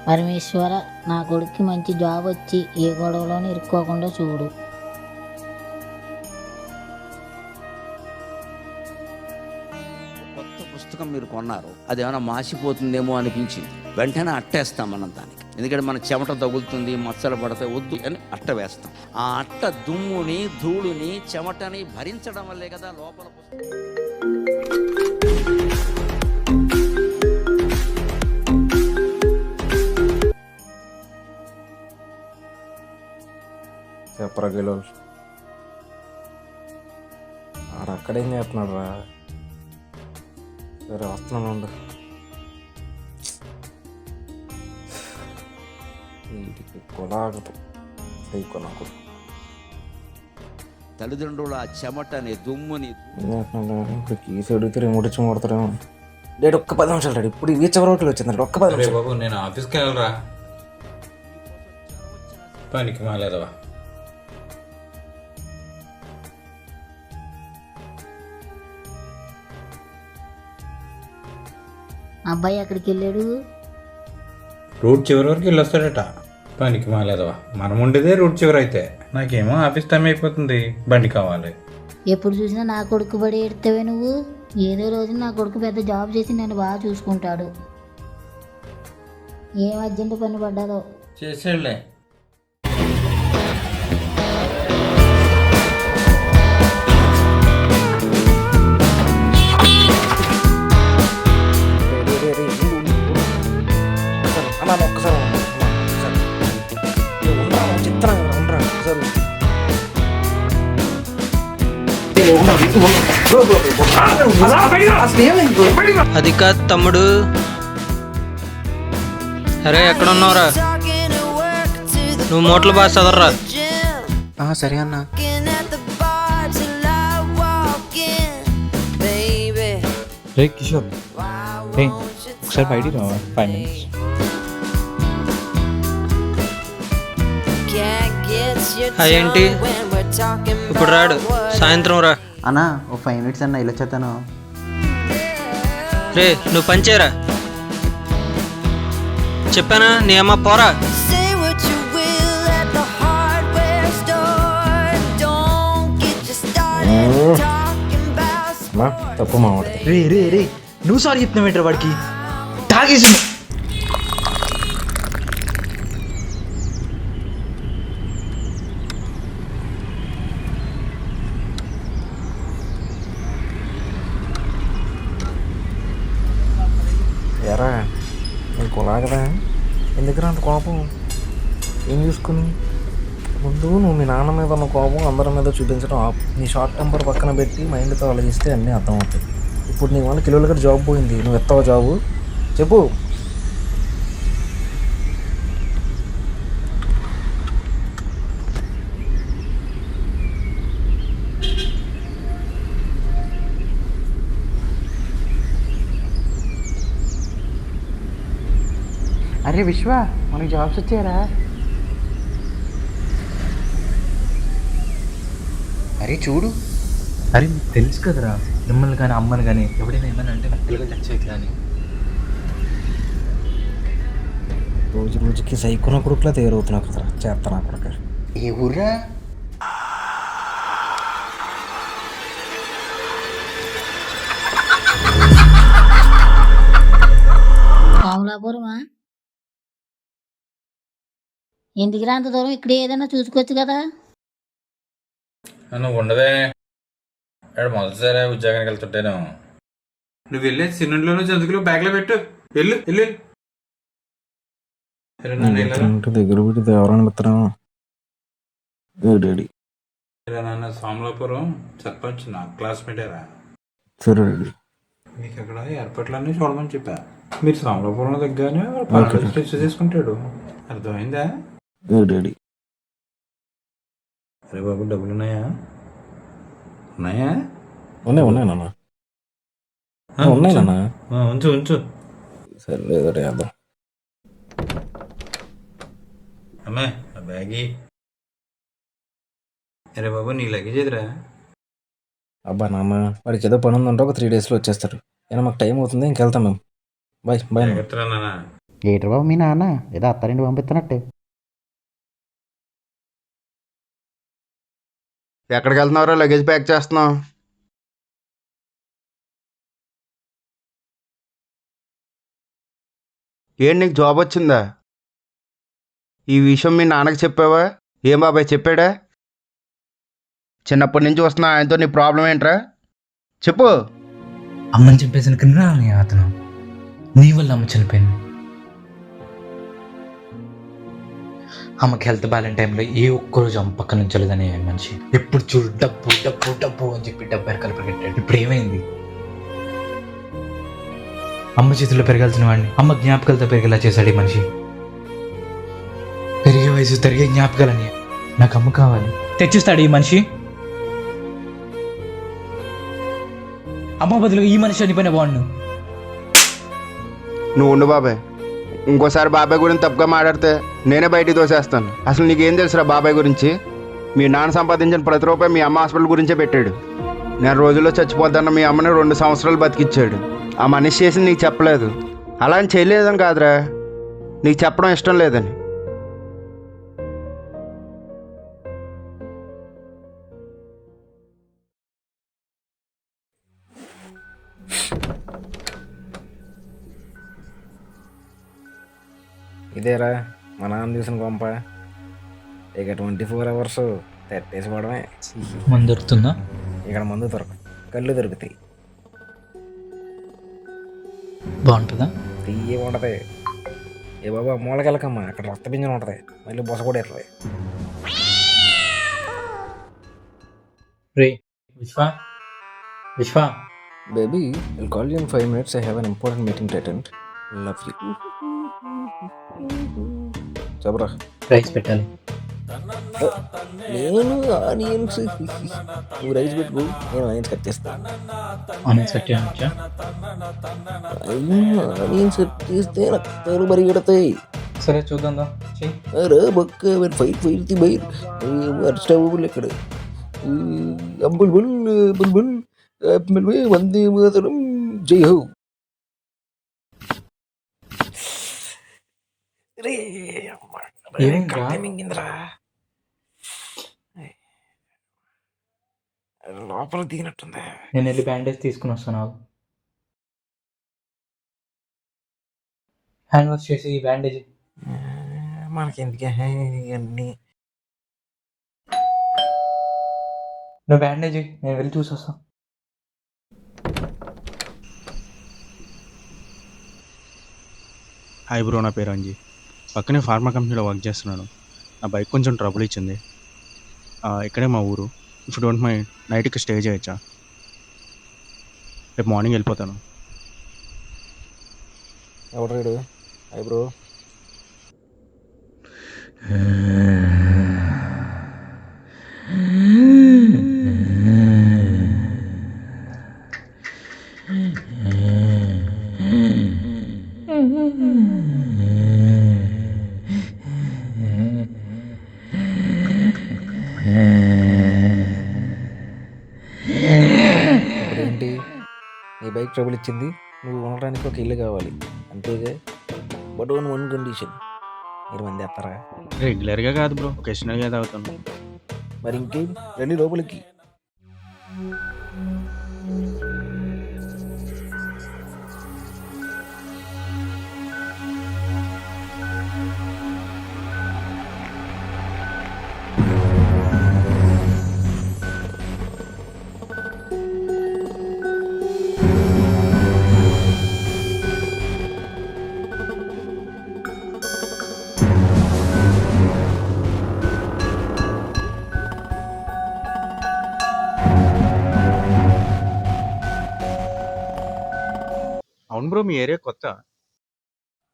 పరమేశ్వర, నా కొడుక్కి మంచి జాబ్ వచ్చి ఏ గొడవలోనూ ఇరుక్కోకుండా చూడు. కొత్త పుస్తకం మీరు కొన్నారు, అది ఏమైనా మాసిపోతుందేమో అనిపించింది, వెంటనే అట్టేస్తాం మనం దానికి. ఎందుకంటే మన చెమట తగులుతుంది, మచ్చలు పడతాయి, వద్దు అని అట్ట వేస్తాం. ఆ అట్ట దుమ్ముని, ధూళిని, చెమటని భరించడం వల్లే కదా లోపల చెప్పరా కిలో ఆడక్కడేం చేస్తున్నాడు రా. సరే వస్తున్నాను ఉండు. వీటికి కొలాగదు నాకు. తల్లిదండ్రుల ఆ చెమటని, దుమ్ముని ఇప్పుడు కీసు అడిగితే రిమోట్ ఇచ్చి కొడతాడేమో. డేట్ ఒక్క 10 నిమిషాలు డాడీ, ఇప్పుడు ఈ చివరి వచ్చింది. ఒక్క 10 నిమిషాలు బాబు, నేను ఆఫీస్కి వెళ్ళరా. పనికి మాలేదవా. అబ్బాయి ఎక్కడికి వెళ్ళాడు? రూట్ చివరి వరకు వెళ్ళొస్తాడట. పనికి మాలేదవా, మనం ఉండేదే రూట్ చివరి అయితే. నాకేమో ఆఫీస్ టైం అయిపోతుంది, బండి కావాలి. ఎప్పుడు చూసినా నా కొడుకు బడి ఎడతావే నువ్వు. ఏదో రోజు నా కొడుకు పెద్ద జాబ్ చేసి నన్ను బాగా చూసుకుంటాడు. ఏం అర్జెంట్ పని పడ్డాదో చేసేళ్ళే. ఒక్కసారి చిత్రం ఉండరా అది కాదు తమ్ముడు. అరే ఎక్కడున్నావురా? నువ్వు మూటలు బాగా చదవరా. సరే అన్న. రే కిషోర్, ఒకసారి బయటికి రావా? 5 minutes. ఏంటి ఇప్పుడు రాడు, సాయంత్రం రా. అన్న ఓ 5 minutes అన్న, ఇలా వచ్చేస్తాను. రే నువ్వు పనిచేయరా. చెప్పానా నీ అమ్మ పోరా. తప్పు మావాడు. రే రే రే, నువ్వు సారీ చెప్తున్నావేంట్రా వాడికి? తాగేసి ఎరా నీకు లాగదా? ఎందుకురా అంత కోపం? ఏం చూసుకుని ముందు నువ్వు మీ నాన్న మీద ఉన్న కోపం అందరి మీద చూపించడం ఆపు. నీ షార్ట్ టెంపర్ పక్కన పెట్టి మైండ్తో ఆలోచిస్తే అన్నీ అర్థమవుతాయి. ఇప్పుడు నీ వల్ల కిలోల దగ్గర జాబ్ పోయింది, నువ్వు ఎత్తావా జాబు? చెప్పు. అరే విశ్వ, మనకి జాబ్స్ వచ్చారా? అరే చూడు. అరే నీకు తెలుసు కదరా, మిమ్మల్ని కానీ అమ్మని కానీ ఎవడైనా ఏమైనా అంటే నాకు పిల్లలు టచ్ అవుతుంది అని. రోజు రోజుకి సైకున్న కొడుకులా తయారవుతున్నా కదరా, చేస్తానా కొడుకు. ఏ ఊర్రా? కామలాపురమా? ఎందుకు అంత దూరం? ఇక్కడ ఏదైనా చూసుకోవచ్చు కదా. నువ్వు ఉండవే, ఇక్కడ మొదటిసారి ఉద్యోగానికి వెళ్తుంటాను. నువ్వు వెళ్ళే సినిమాలోనూ చదువుకులు బ్యాగ్లో పెట్టు. వెళ్ళు వెళ్ళు. దగ్గర పెట్టి ఎవరైనా పెడతారా? డాడీ నాన్న సోమలాపురం సర్పంచ్ నా క్లాస్మేటేరా. సరే డాడీ. మీకు అక్కడ ఏర్పాట్లన్నీ చూడమని చెప్పా. మీరు సోమలాపురం దగ్గరనే రిజిస్టర్ చేసుకుంటాడు. అర్థమైందా? డాడీ. అరే బాబు, డబ్బులు ఉన్నాయా? ఉన్నాయా? ఉన్నాయి నాన్న, ఉన్నాయి నాన్న. ఉంచు ఉంచు. సరే డాడీ. అమ్మాయి ఆ బ్యాగి. అరే బాబు, నీ లగేజ్ ఎదురా? అబ్బా నాన్న, వాడికి ఏదో పని ఉందంటే ఒక 3 daysలో వచ్చేస్తాడు. అయినా మాకు టైం అవుతుంది, ఇంకెళ్తాం మేము. Bye bye. ఎత్తరా నాన్న. ఏటర్ బాబు మీ నాన్న ఏదో అత్తారింటి పంపిస్తున్నట్టు. ఎక్కడికి వెళ్తున్నారో లగేజ్ ప్యాక్ చేస్తున్నావు. ఏంటి నీకు జాబ్ వచ్చిందా? ఈ విషయం మీ నాన్నకి చెప్పావా? ఏం బాబాయ్ చెప్పాడా? చిన్నప్పటి నుంచి వస్తున్నా ఆయనతో నీ ప్రాబ్లం ఏంట్రా చెప్పు. అమ్మని చంపేసిన క్రిమినల్ అతను. నీ వల్ల అమ్మ చనిపోయింది. అమ్మకి హెల్త్ బాగాలేని టైంలో ఏ ఒక్కరోజు అమ్మ పక్కన నుంచలేదని మనిషి ఎప్పుడు చూడు డబ్బు డబ్బు డబ్బు అని చెప్పి డబ్బు వెనకాల పరిగెట్టాడు. ఇప్పుడు ఏమైంది? అమ్మ చేతిలో పెరగాల్సిన వాడిని అమ్మ జ్ఞాపకాలతో పెరిగేలా చేశాడు ఈ మనిషి. పెరిగే వయసు తిరిగే జ్ఞాపకాలని నాకు అమ్మ కావాలి తెచ్చిస్తాడు ఈ మనిషి. అమ్మ బదులుగా ఈ మనిషి చనిపోయిన బాగుండు. నువ్వు ఉండు బాబాయ్, ఇంకోసారి బాబాయ్ గురించి తప్పుగా మాట్లాడితే నేనే బయటికి తోసేస్తాను. అసలు నీకేం తెలుసురా బాబాయ్ గురించి? మీ నాన్న సంపాదించిన ప్రతి రూపాయి మీ అమ్మ హాస్పిటల్ గురించే పెట్టాడు. నేను రోజుల్లో చచ్చిపోద్దన్న మీ అమ్మని 2 సంవత్సరాలు బతికిచ్చాడు. ఆ మనిషి చేసింది నీకు చెప్పలేదు. అలా అని చేయలేదని కాదురా, నీకు చెప్పడం ఇష్టం లేదని. ఇదేరా మా నాన్న చూసిన కొంప. ఇక 24 hours తెట్టేసిపోవడమే. మందు దొరుకుతుందా? ఇక్కడ మందు దొరకదు, కళ్ళు దొరుకుతాయి. బాగుంటుందా? తీయ ఉంటుంది. ఏ బాబా మూలకెళ్ళకమ్మా, అక్కడ రక్త పింజన ఉంటుంది, మళ్ళీ బొస కూడా ఎర్రది. రే విశ్వ విశ్వ, baby I'll call you in 5 minutes. I have an important meeting to attend. Love you. చెప్పరా. రైస్ పెట్టాలి. నేను ఆనియన్స్, నువ్వు రైస్ పెట్టుకో, నేను ఆనియన్స్ కట్ చేస్తాను. ఆనియన్స్ కట్ చేయచ్చా? ఆనియన్స్ కట్ చేస్తే రక్తాలు పరిగెడతాయి. సరే చూద్దాం దా. చెయ్యి. అరే బొక్క ఫైట్ ఫైట్ బైర్ అర్స్టబుల్ ఇక్కడ అంబుల్ bull bull bull Vande Mataram జై హో. ఏమైందిరా? లోపల దిగినట్టుంది. నేను వెళ్ళి బ్యాండేజ్ తీసుకుని వస్తాను. హ్యాండ్ వాష్ చేసి ఈ బ్యాండేజ్ మనకి ఎందుకే ఇవన్నీ. నువ్వు బ్యాండేజ్ నేను వెళ్ళి చూసి వస్తాను. హాయ్ బ్రో, నా పేరు అంజీ. పక్కనే ఫార్మా కంపెనీలో వర్క్ చేస్తున్నాను. నా బైక్ కొంచెం ట్రబుల్ ఇచ్చింది. ఇక్కడే మా ఊరు. ఇఫ్ డోంట్ మైండ్ నైట్కి స్టే చేయొచ్చా? రేపు మార్నింగ్ వెళ్ళిపోతాను. ఎవరు రేడు? Hi bro. ఏంటి నీ బైక్ ట్రబుల్ ఇచ్చింది? నువ్వు ఉండడానికి ఒక ఇల్లు కావాలి అంతేగా. బట్ ఓన్ 1 కండిషన్, మీరు మంది వేస్తారా? రెగ్యులర్గా కాదు బ్రో, ఒకేషనల్గా తాగుతాను. మరి ఇంకేం, రండి లోపలికి. అవును బ్రో, మీ ఏరియా కొత్త.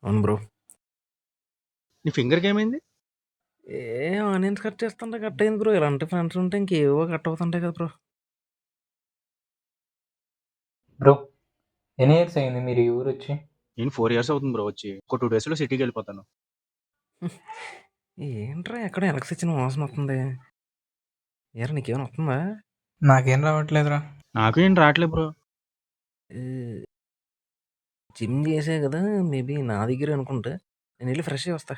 అవును బ్రో. నీ ఫింగర్కి ఏమైంది? ఆనియన్స్ కట్ చేస్తుంటే కట్ అయింది బ్రో. ఇలాంటి ఫ్రెండ్స్ ఉంటే ఇంకేవో కట్ అవుతుంటాయి కదా బ్రో. బ్రో ఎన్ని ఇయర్స్ అయింది మీరు ఈ ఊరు వచ్చి? నేను 4 years అవుతుంది బ్రో వచ్చి. ఒక 2 daysలో సిటీకి వెళ్ళిపోతాను. ఏంట్రా ఎక్కడ ఎలక్స్ ఇచ్చిన వాసన వస్తుంది? ఏరా నీకేమైనా వస్తుందా? నాకేం రావట్లేదురా. నాకు ఏం రావట్లేదు బ్రో. జిమ్ చేసే కదా మేబీ నా దగ్గర అనుకుంటా. నేను వెళ్ళి ఫ్రెష్ అయ్యి వస్తా.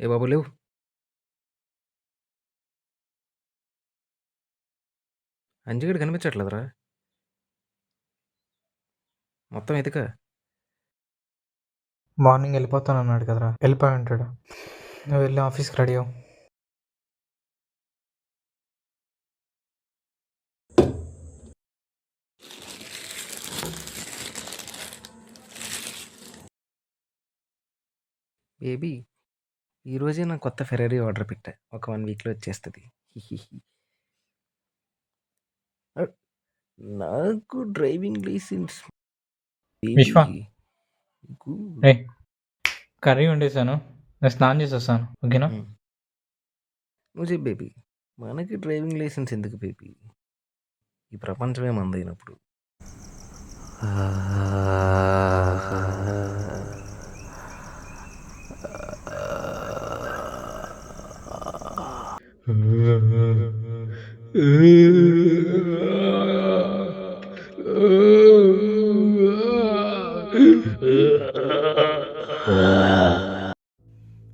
ఏ బాబు లేవు. అంజిగడు కనిపించట్లేదురా. మొత్తం ఎదుక. మార్నింగ్ వెళ్ళిపోతాను అన్నాడు కదరా, వెళ్ళిపోయి ఉంటాడు. నువ్వు వెళ్ళి ఆఫీస్కి రెడీ అవ్వు. బేబీ ఈరోజే నా కొత్త ఫెరారీ ఆర్డర్ పెట్టా. ఒక 1 వీక్లో వచ్చేస్తుంది. నాకు డ్రైవింగ్ లైసెన్స్. విశ్వ, రే కర్రీ వండేసాను, నేను స్నానం చేసి వస్తాను, ఓకేనా? నువ్వు చెప్పు బేబీ, మనకి డ్రైవింగ్ లైసెన్స్ ఎందుకు బేబీ? ఈ ప్రపంచమే మందైనప్పుడు.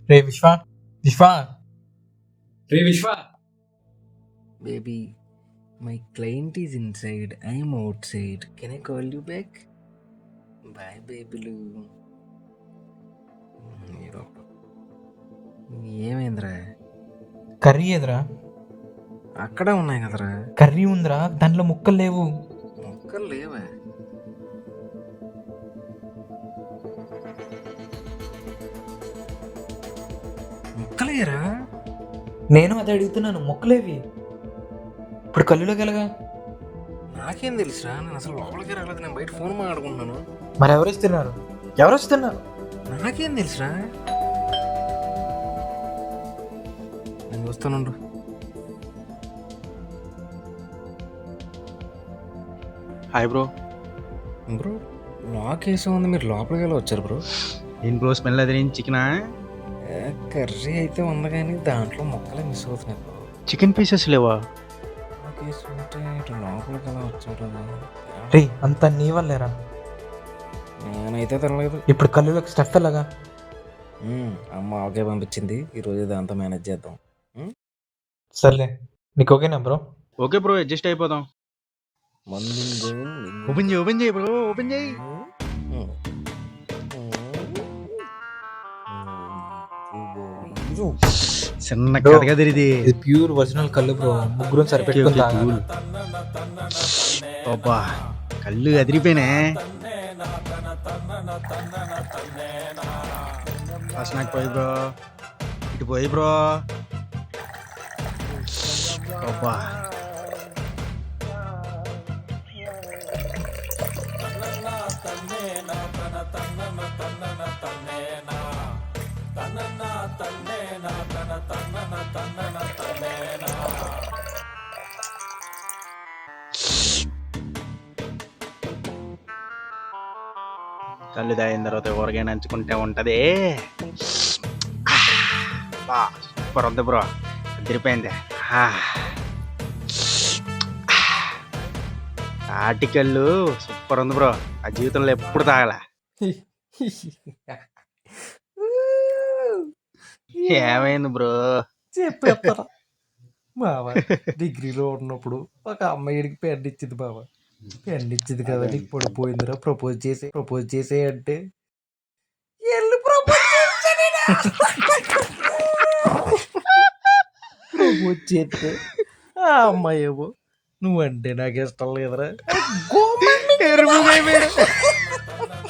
రే విశ్వ, విశ్వ, రే విశ్వ. Baby, my client is inside. I am outside. Can I call you back? Bye, baby. ఏమైందిరా? కర్రీ ఎదురా? అక్కడే ఉన్నాయి కదరా. కర్రీ ఉందిరా, దాంట్లో ముక్కలు లేవు. ముక్కలు లేవా? ముక్కలేరా? నేను అదే అడుగుతున్నాను, ముక్కలేవి. ఇప్పుడు కళ్ళులోకి వెళ్ళగా నాకేం తెలుసురా, నేను అసలు లోపలికి రాలేదు. నేను బయట ఫోన్ మాట్లాడుకుంటున్నాను. మరి ఎవరు వస్తున్నారు? ఎవరు వస్తున్నారు? నాకేం తెలుసురా. నేను చూస్తానుండు. Hi bro. బ్రో లాక్ వేసే ఉంది, మీరు లోపలికి వెళ్ళి వచ్చారు బ్రో. ఏం బ్రో స్మెల్ అది చికెనా? కర్రీ అయితే ఉంది కానీ దాంట్లో ముక్కలే మిస్ అవుతున్నాయి బ్రో. చికెన్ పీసెస్ లేవా? లాక్ వేసుకుంటే ఇటు లోపలికి ఎలా వచ్చారు? రే అంత నీ వల్లేరా. నేనైతే తినలేదు. ఇప్పుడు కళ్ళులోకి స్టఫ్ ఎలాగా? అమ్మ ఓకే పంపించింది, ఈరోజు ఇదంతా మేనేజ్ చేద్దాం. సర్లే, నీకు ఓకేనా బ్రో? ఓకే బ్రో, అడ్జస్ట్ అయిపోదాం. ఓపెన్ చేయి, ఓపెన్ చేయి బ్రో, ఓపెన్ చేయి. చిన్న కథగా తిరిగి ఇది ప్యూర్ ఒరిజినల్ కళ్ళు బ్రో, ముగ్గురు సరిపెట్టుకుని తాగాలి. అబ్బా కళ్ళు అదిరిపోయినా. ఫస్ట్ నాకు పోయి బ్రో, ఇటు పోయి బ్రో. అబ్బా కళ్ళు తాగిన తర్వాత ఊరగాయ నంచుకుంటే ఉంటది. సూపర్ ఉంది బ్రో, అదిరిపోయింది. ఆటికళ్ళు సూపర్ ఉంది బ్రో, ఆ జీవితంలో ఎప్పుడు తాగల. ఏమైంది బ్రో? చెప్పేస్తారా బాబా, డిగ్రీలో ఉన్నప్పుడు ఒక అమ్మాయికి పెండ్ ఇచ్చింది బాబా. పెండ్ ఇచ్చింది కదా, నీకు పడిపోయిందిరా, ప్రపోజ్ చేసే అంటే ప్రపోజ్ చేస్తే ఆ అమ్మాయి ఏమో నువ్వంటే నాకు ఇష్టం లేదురా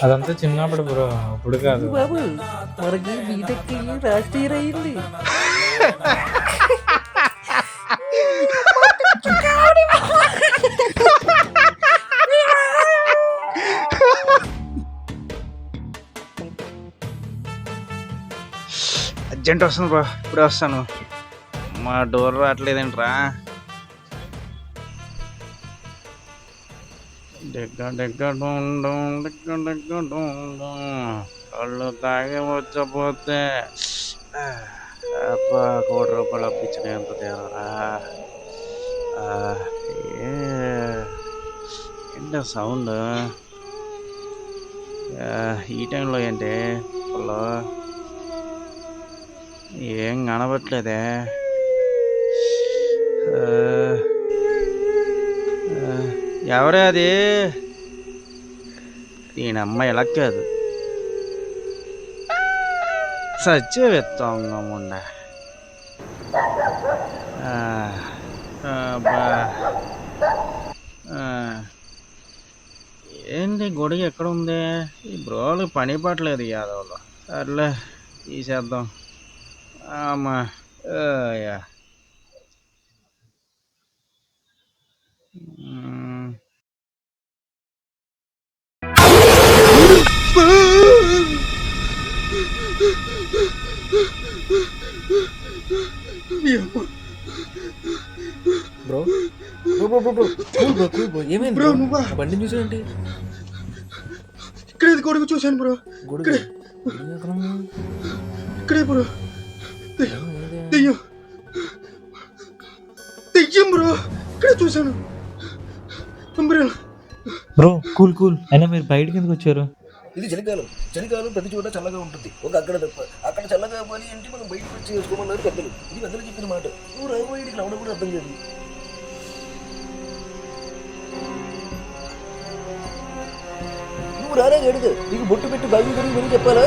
అదంతా చిన్నప్పుడు బ్రో, ఇప్పుడు కాదు. బాబు మనకి బీటెక్ లాస్ట్ ఇయర్ అయ్యింది. అర్జెంట్ వస్తుంది బ్రో, ఇప్పుడే వస్తాను. మా డోర్ రావట్లేదేంట్రా? వాళ్ళు తాగి వచ్చపోతే అబ్బా, ₹1,00,00,000 అప్పించిన ఎంత తేరా. ఏంటో సౌండ్ ఈ టైంలో ఏంటి? వాళ్ళు ఏం కనబట్లేదే. ఎవరే అది? దీని అమ్మ ఎలా కాదు, సచ్చే వెత్తాంగముండ. ఏంటి గొడుగు ఎక్కడ ఉంది? ఈ బ్రోలు పని పట్టలేదు యాదవ్లో. సర్లే తీసేద్దాం. అమ్మా yeah. Bro bro bro bro bro cool bro, cool bro. ఏమైంది బ్రో? నువ్వు బండి చూసావేంటి? ఇక్కడ గొడుగు చూశాను బ్రో. గొడుగు ఇక్కడే బ్రో. దెయ్యం దెయ్యం బ్రో, ఇక్కడే చూశాను. Bro cool cool. అయినా మీరు బయటకి ఎందుకు వచ్చారు? ఇది చలికాలం. చలికాలం ప్రతి చోట చల్లగా ఉంటుంది, ఒక అక్కడ తప్ప. అక్కడ చల్లగా పోనీ అంటే మనం బయటకు వచ్చి చేసుకోమన్నారు పెద్దలు. ఇది పెద్దలు చెప్పిన మాట. నువ్వు రాబోయేటికి రావడం కూడా అర్థం కాదు. నువ్వు రారా గడుగు, నీకు బొట్టు పెట్టి బాగు గురించి చెప్పాలా?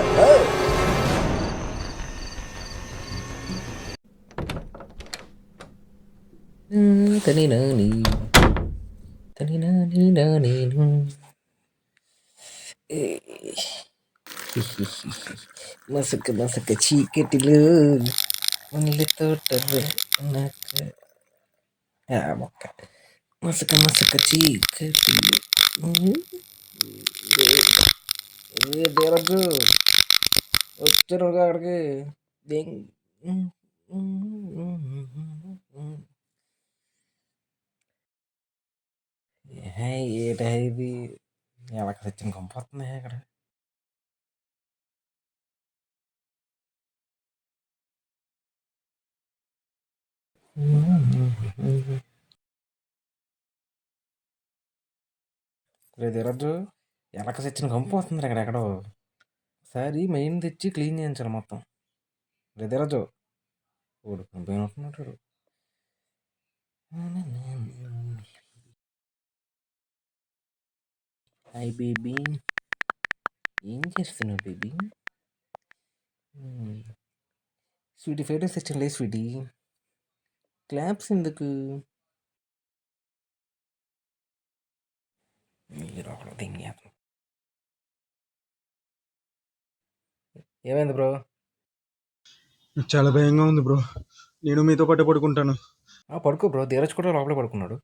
తని నాని తని నాని నేను మసక మసక చీకటిలో ముళ్ళ తోటలో మొక్క మసక మసక చీకటిలో దేరద్దు వచ్చారు అక్కడికి. ఏటా ఇది ఎలా తెచ్చిన కంపోతుంది అక్కడ. రేదరాజు ఎలక తెచ్చిన కంపు వస్తుంది అక్కడ ఎక్కడో. ఒకసారి మెయిన్ తెచ్చి క్లీన్ చేయించాలి మొత్తం. రేదరాజు ఓడు కంపెనీ వస్తున్నాడు. హాయ్ బేబీ, ఏం చేస్తున్నావు బేబీ? స్వీటీ ఫేటర్స్ తెచ్చాను లే స్వీటీ. క్లాప్స్ ఎందుకు? ఏమైంది బ్రో? చాలా భయంగా ఉంది బ్రో. నేను మీతో పాటు పడుకుంటాను. పడుకో బ్రో. ధీరజ్ కూడా లోపలే పడుకున్నాడు.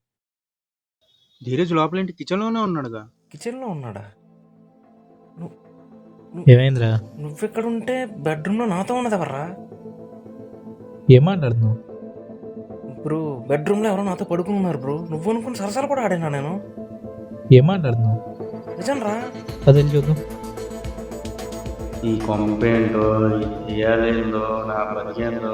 ధీరజ్ లోపల ఏంటి? కిచెన్లోనే ఉన్నాడుగా. కిచెన్లో ఉన్నాడా? ఏమైందిరా? నువ్వెక్కడుంటే బెడ్రూమ్లో నాతో ఉన్నది ఎవర్రా? ఏం మాట్లాడుతున్నావు బ్రో? బెడ్రూమ్లో ఎవరో నాతో పడుకుని ఉన్నారు బ్రో. నువ్వు అనుకుని సరసాలు కూడా ఆడినా నేను. ఏం మాట్లాడుతున్నావు? నిజం రా. అదే చూద్దాం. ఈ కొంపేంటో, ఇయ్యాలేందో, నా బతికేందో.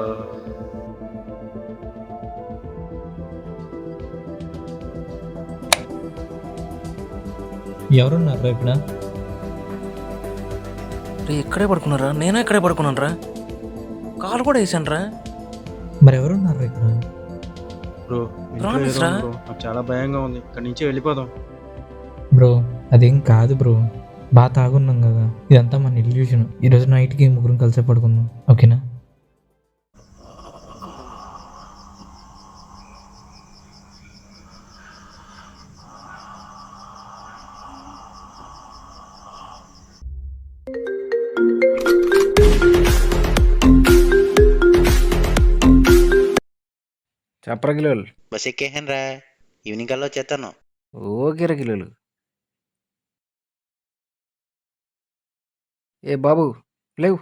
ఎవరున్నారు ఇక్కడ? ఎక్కడే పడుకున్నారా? నేను ఎక్కడే పడుకున్నాను రా. కాలు కూడా వేసాను రా. మరి ఎవరున్నారు ఇక్కడ? బ్రో ప్రామిస్ రా. నాకు చాలా భయంగా ఉంది. ఇక్కడి నుంచి వెళ్ళిపోదాం బ్రో. అదేం కాదు బ్రో, బాగా తాగున్నాం కదా. ఇదంతా మన ఇల్యూషన్. ఈరోజు నైట్కి ముగ్గురం కలిసే పడుకుందాం, ఓకేనా? చెప్పరా కిలోలు. బస్ ఎక్కేసాను రా, ఈవినింగ్ కల్లా వచ్చేస్తాను. ఓకేరా కిలోలు. ఏ బాబు లేవు,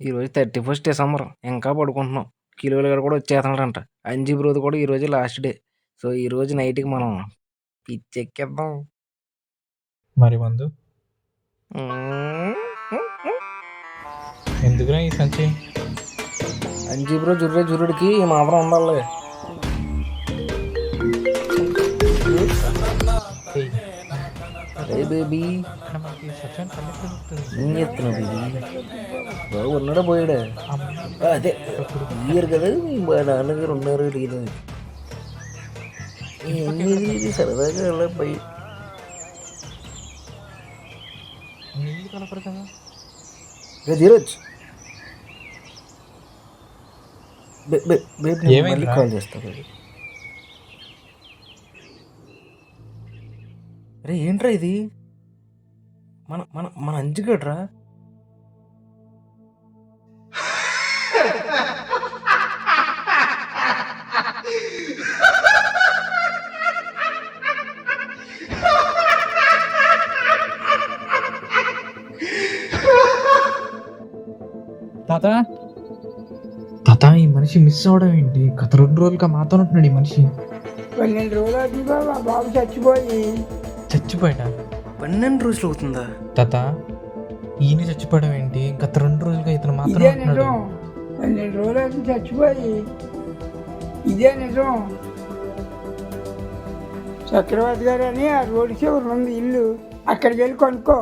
ఈరోజు 31 డిసెంబర్, ఇంకా పడుకుంటున్నాం. కిలోలు గారు కూడా వచ్చేస్తున్నాడంట. అంజీ బ్రోది కూడా ఈరోజు లాస్ట్ డే. సో ఈరోజు నైట్కి మనం పిచ్చెక్కేద్దాం. మరి మందు ఎందుకురా ఈ సంచి? అంజీ బ్రో జుర్రుడికి మాత్రం ఉండాలి. బేబీ ఏం చెప్తున్నావు బేబీ? బాబు ఉన్నాడా పోయాడా? అదే ఇయ్యరు కదా, మా నాన్నగారు ఉన్నారు లేదు. ఇది సరదాగా అలా పోయి నీళ్ళు కలపరు కదా. ధీరజ్ మళ్ళీ ఏమైందిరా? కాల్ చేస్తా బేబీ. అరే ఏంట్రా ఇది? మన మన మన అంజుగడ్రా. తాత తాత, ఈ మనిషి మిస్ అవడం ఏంటి? గత 2 రోజులుగా మాతో ఉంటున్నాడు ఈ మనిషి. 12 రోజులు అవుతుంది బాబా, బాబు చచ్చిపోయి. చచ్చిపోయాడా? 12 రోజులు అవుతుందా? తాత, ఈయన చచ్చిపోవడం ఏంటి? గత 2 రోజులుగా ఇతను మాత్రం ఇదే ఉంటున్నాడు. నిజం, 12 రోజులు అవుతుంది చచ్చిపోయి. ఇదే నిజం. చక్రవర్తి గారు అని ఆ రోడ్డు చివరి ఉంది ఇల్లు, అక్కడికి వెళ్ళి కొనుక్కో.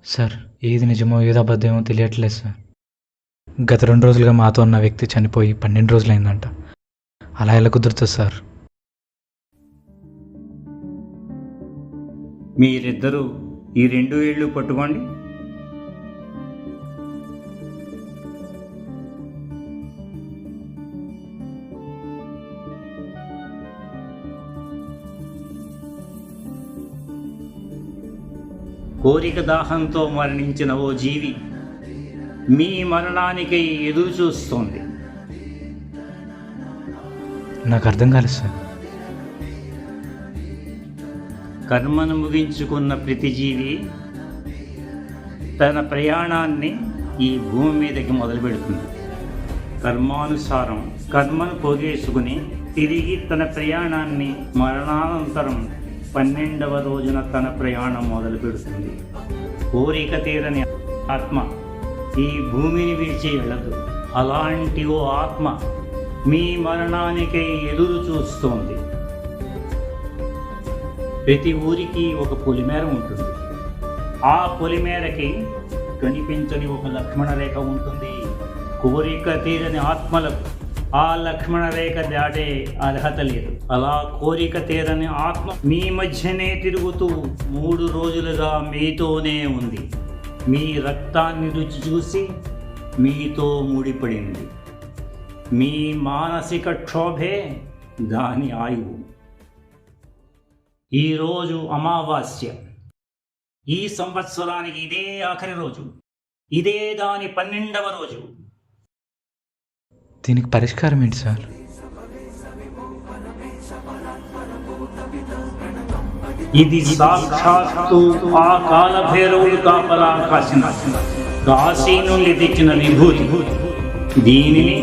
సార్, ఏది నిజమో ఏది అబద్ధమో తెలియట్లేదు సార్. గత 2 రోజులుగా మాతో ఉన్న వ్యక్తి చనిపోయి 12 రోజులైందంట. అలా ఎలా కుదురుతుంది సార్? మీరిద్దరూ ఈ 2 ఏళ్ళు పట్టుకోండి. కోరిక దాహంతో మరణించిన ఓ జీవి మీ మరణానికై ఎదురు చూస్తోంది. నాకు అర్థం కాలేదు సార్. కర్మను ముగించుకున్న ప్రతి జీవి తన ప్రయాణాన్ని ఈ భూమి మీదకి మొదలు పెడుతుంది. కర్మానుసారం కర్మను పోగేసుకుని తిరిగి తన ప్రయాణాన్ని మరణానంతరం 12వ రోజున తన ప్రయాణం మొదలు పెడుతుంది. కోరిక తీరని ఆత్మ ఈ భూమిని విడిచి వెళ్ళదు. అలాంటి ఓ ఆత్మ మీ మరణానికై ఎదురు చూస్తోంది. ప్రతి ఊరికి ఒక పొలిమేర ఉంటుంది. ఆ పొలిమేరకి కనిపించని ఒక లక్ష్మణ రేఖ ఉంటుంది. కోరిక తీరని ఆత్మలకు ఆ లక్ష్మణ రేఖ దాటే అర్హత లేదు. అలా కోరిక తీరని ఆత్మ మీ మధ్యనే తిరుగుతూ 3 రోజులుగా మీతోనే ఉంది. మీ రక్తాన్ని రుచి చూసి మీతో ముడిపడింది. మీ మానసిక క్షోభే దాని ఆయువు. ఈరోజు అమావాస్య. ఈ సంవత్సరానికి ఇదే ఆఖరి రోజు. ఇదే దాని 12వ రోజు. దీనికి పరిష్కారం ఏంటి సార్? ఇది సాక్షాత్తు ఆ కాలభైరవుడు కాపలా కాసిన కాశీ నుండి తెచ్చిన విభూతి. దీనిని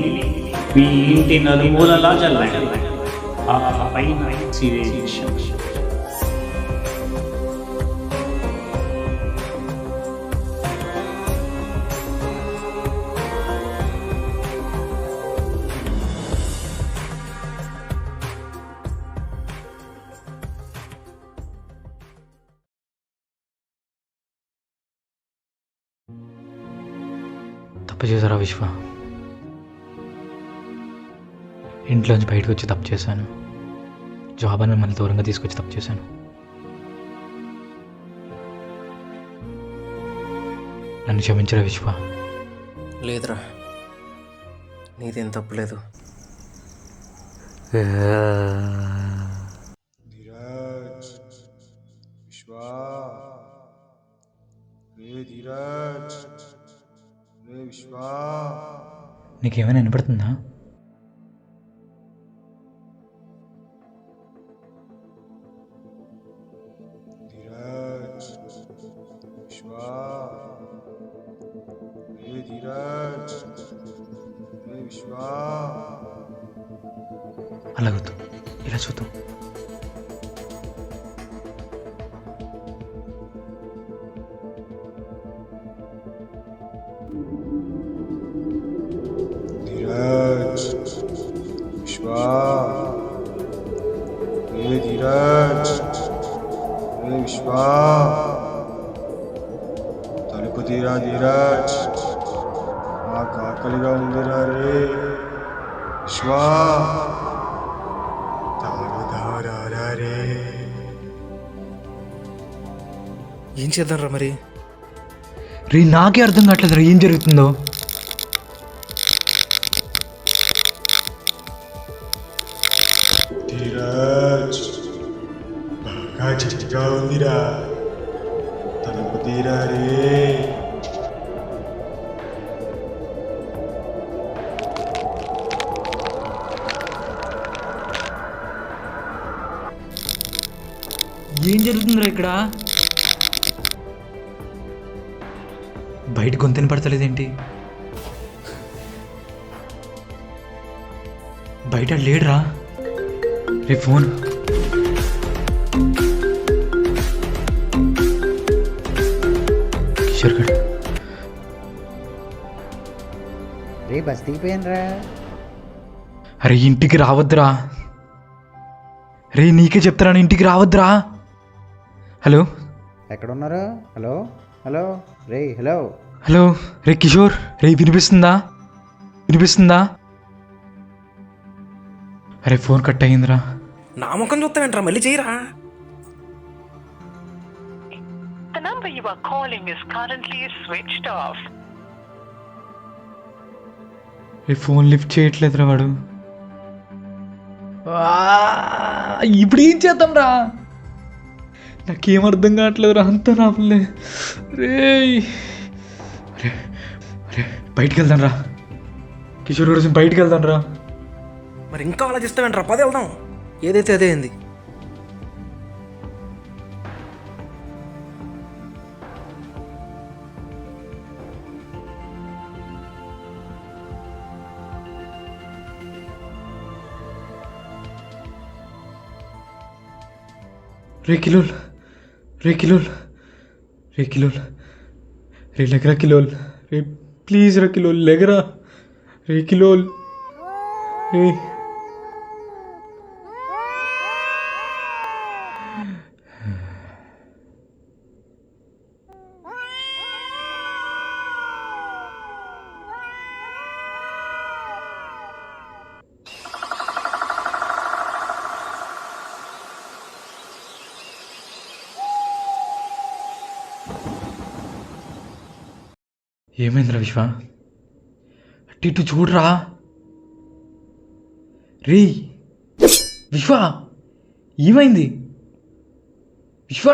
మీ ఇంటి నలుమూలలా చల్లండి. ఆ పైన శిరేషం. తప్పు చేశారా విశ్వ? ఇంట్లోంచి బయటకు వచ్చి తప్పు చేశాను. జాబ్ అని మిమ్మల్ని దూరంగా తీసుకొచ్చి తప్పు చేశాను. నన్ను క్షమించరా విశ్వ? లేదురా, నీదేం తప్పులేదు. ధీరజ్, విశ్వా, రే ధీరజ్, రే నీకేమైనా వినపడుతుందా? అలాగొద్దు, ఇలా చూద్దాం. తలుపు తీరా ధీరాజ్, నాకు ఆకలిగా ఉందిరా రే విశ్వా, తాగుదారా రే. ఏం చేద్దాం రా మరి? రే నాకే అర్థం కావట్లేదురా ఏం జరుగుతుందో. ధీరాజ్, బాగా చలిగా ఉందిరా, తలుపు తీరా రే. ఏం జరుగుతుందిరా ఇక్కడ? బయట గొంతుని పడతలేదేంటి? బయట లేడురా. రే ఫోన్. కిషోర్ గడ్. రే బస్ దిగిపోయానురా. అరే ఇంటికి రావద్దురా. రే నీకే చెప్తారా ఇంటికి రావద్దురా. హలో ఎక్కడున్నారు? హలో హలో రే హలో. హలో రే కిషోర్. రే వినిపిస్తుందా? వినిపిస్తుందా? అరే ఫోన్ కట్ అయ్యిందిరా. నా ముఖం చూస్తావేంట్రా, మళ్ళీ చేయరా. The number you are calling is currently switched off. రే ఫోన్ లిఫ్ట్ చేయట్లేదురా వాడు. ఇప్పుడు ఏం చేద్దాం రా? నాకేం అర్థం కావట్లేదురా, అంతా నా పిల్లే. రే అరే అరే బయటికి వెళ్దాం రా కిషోర్ గారు, బయటికి వెళ్దాం రా. మరి ఇంకా ఆలోచిస్తావేంట్రా, పది వెళ్దాం. ఏదైతే అదే అయింది. రే కిలోల్, రే కిలోల్, రే కిలోల్, రే లెగరా కిలోల్. రే ప్లీజ్ రా కిలోల్, లెగరా. రే కిలోల్. రే ఏమైందిరా విశ్వ? అటు ఇటు చూడరా. రే విశ్వ ఏమైంది? విశ్వ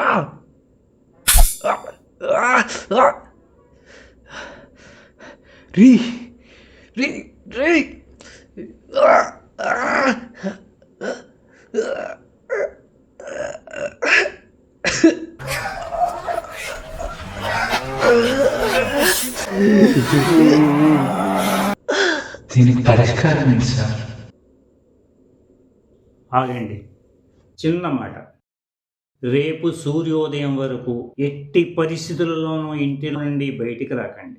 రే రే రే దీనికి పరిష్కారం ఏంటి సార్? ఆగండి, చిన్న మాట. రేపు సూర్యోదయం వరకు ఎట్టి పరిస్థితులలోనూ ఇంటి నుండి బయటికి రాకండి.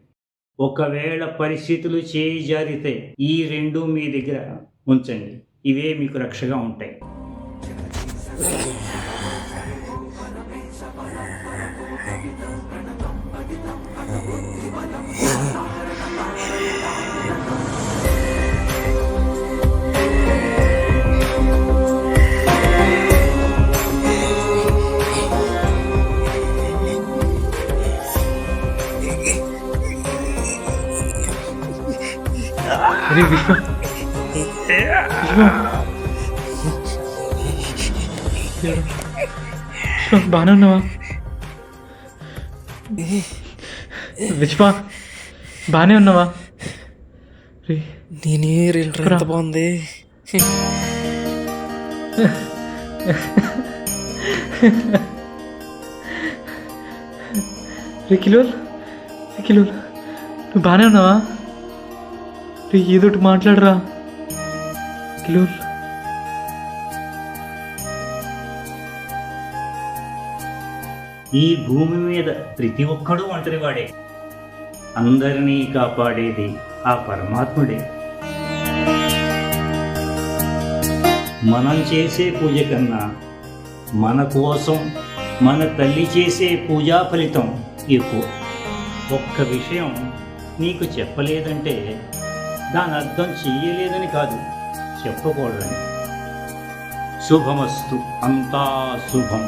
ఒకవేళ పరిస్థితులు చేయి జారితే ఈ రెండు మీ దగ్గర ఉంచండి. ఇవే మీకు రక్షగా ఉంటాయి. అరే విశ్వ, విశ్వ బాగానే ఉన్నావా? విశ్వ బాగానే ఉన్నావా? రే నేను ఏంట్రా ఎంత బాగుంది. రే కిలోల్, నువ్వు బాగానే ఉన్నావా? రే ఏదోటి మాట్లాడరా కిలోల్. ఈ భూమి మీద ప్రతి ఒక్కడూ ఒంటరివాడే. అందరినీ కాపాడేది ఆ పరమాత్ముడే. మనం చేసే పూజ కన్నా మన కోసం మన తల్లి చేసే పూజా ఫలితం ఎక్కువ. ఒక్క విషయం నీకు చెప్పలేదంటే దాని అర్థం చెయ్యలేదని కాదు, చెప్పకూడదని. శుభమస్తు, అంతా శుభం.